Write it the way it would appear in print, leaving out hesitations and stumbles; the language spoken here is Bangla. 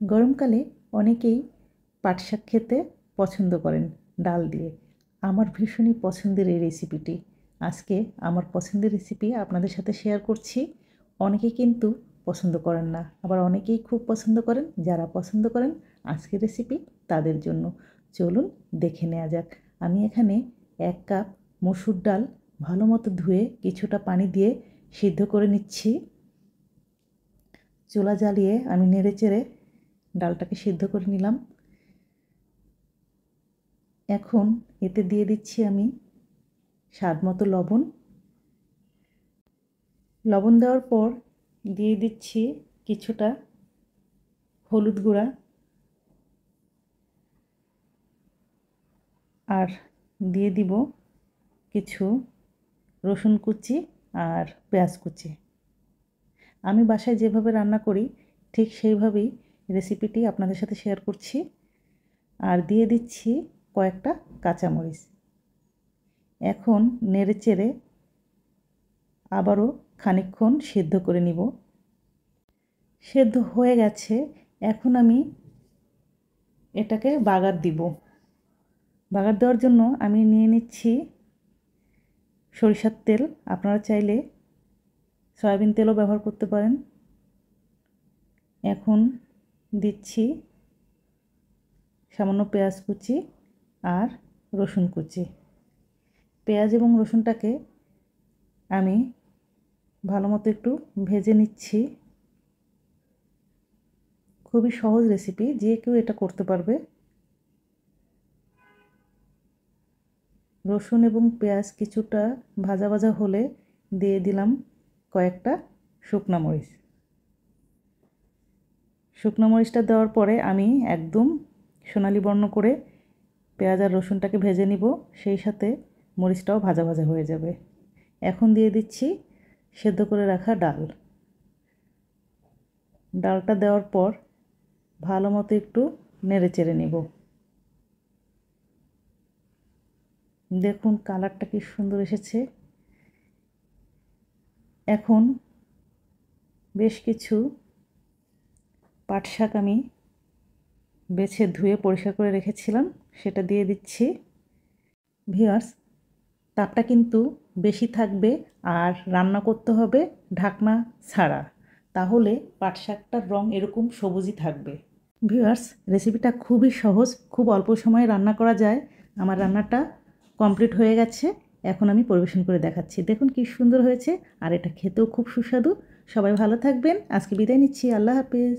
গরমকালে অনেকেই পাট শাক খেতে পছন্দ করেন ডাল দিয়ে। আমার ভীষণই পছন্দের এই রেসিপিটি। আজকে আমার পছন্দের রেসিপি আপনাদের সাথে শেয়ার করছি। অনেকে কিন্তু পছন্দ করেন না, আবার অনেকেই খুব পছন্দ করেন। যারা পছন্দ করেন আজকের রেসিপি তাদের জন্য। চলুন দেখে নেওয়া যাক। আমি এখানে 1 কাপ মসুর ডাল ভালো মতো ধুয়ে কিছুটা পানি দিয়ে সিদ্ধ করে নিচ্ছি। চুলা জ্বালিয়ে আমি নেড়েচেড়ে ডালটাকে সিদ্ধ করে নিলাম। এখন এতে দিয়ে দিচ্ছি আমি স্বাদ মতো লবণ। লবণ দেওয়ার পর দিয়ে দিচ্ছি কিছুটা হলুদ গুঁড়া আর দিয়ে দিব কিছু রসুন কুচি আর পেঁয়াজ কুচি। আমি বাসায় যেভাবে রান্না করি ঠিক সেইভাবেই রেসিপিটি আপনাদের সাথে শেয়ার করছি। আর দিয়ে দিচ্ছি কয়েকটা কাঁচামরিচ। এখন নেড়েচেড়ে আবারও খানিকক্ষণ সিদ্ধ করে নিব। সেদ্ধ হয়ে গেছে, এখন আমি এটাকে বাগার দিব। বাগার দেওয়ার জন্য আমি নিয়ে নিচ্ছি সরিষার তেল। আপনারা চাইলে সয়াবিন তেলও ব্যবহার করতে পারেন। এখন দিচ্ছি সামান্য পেঁয়াজ কুচি আর রসুন কুচি। পেঁয়াজ এবং রসুনটাকে আমি ভালো মতো একটু ভেজে নিচ্ছি। খুবই সহজ রেসিপি, যে কেউ এটা করতে পারবে। রসুন এবং পেঁয়াজ কিছুটা ভাজা ভাজা হলে দিয়ে দিলাম কয়েকটা শুকনো মরিচ। শুকনো মরিচটা দেওয়ার পরে আমি একদম সোনালি বর্ণ করে পেঁয়াজ আর রসুনটাকে ভেজে নিব, সেই সাথে মরিচটাও ভাজা ভাজা হয়ে যাবে। এখন দিয়ে দিচ্ছি সেদ্ধ করে রাখা ডাল। ডালটা দেওয়ার পর ভালো মতো একটু নেড়ে চেড়ে নিব। দেখুন কালারটা কি সুন্দর এসেছে। এখন বেশ কিছু পাট শাক আমি বেছে ধুয়ে পরিষ্কার করে রেখেছিলাম, সেটা দিয়ে দিচ্ছি। ভিউয়ার্স, তাপটা কিন্তু বেশি থাকবে আর রান্না করতে হবে ঢাকনা ছাড়া, তাহলে পাট শাকটার রং এরকম সবুজই থাকবে। ভিউয়ার্স, রেসিপিটা খুবই সহজ, খুব অল্প সময়ে রান্না করা যায়। আমার রান্নাটা কমপ্লিট হয়ে গেছে, এখন আমি পরিবেশন করে দেখাচ্ছি। দেখুন কি সুন্দর হয়েছে, আর এটা খেতেও খুব সুস্বাদু। সবাই ভালো থাকবেন, আজকে বিদায় নিচ্ছি। আল্লাহ হাফেজ।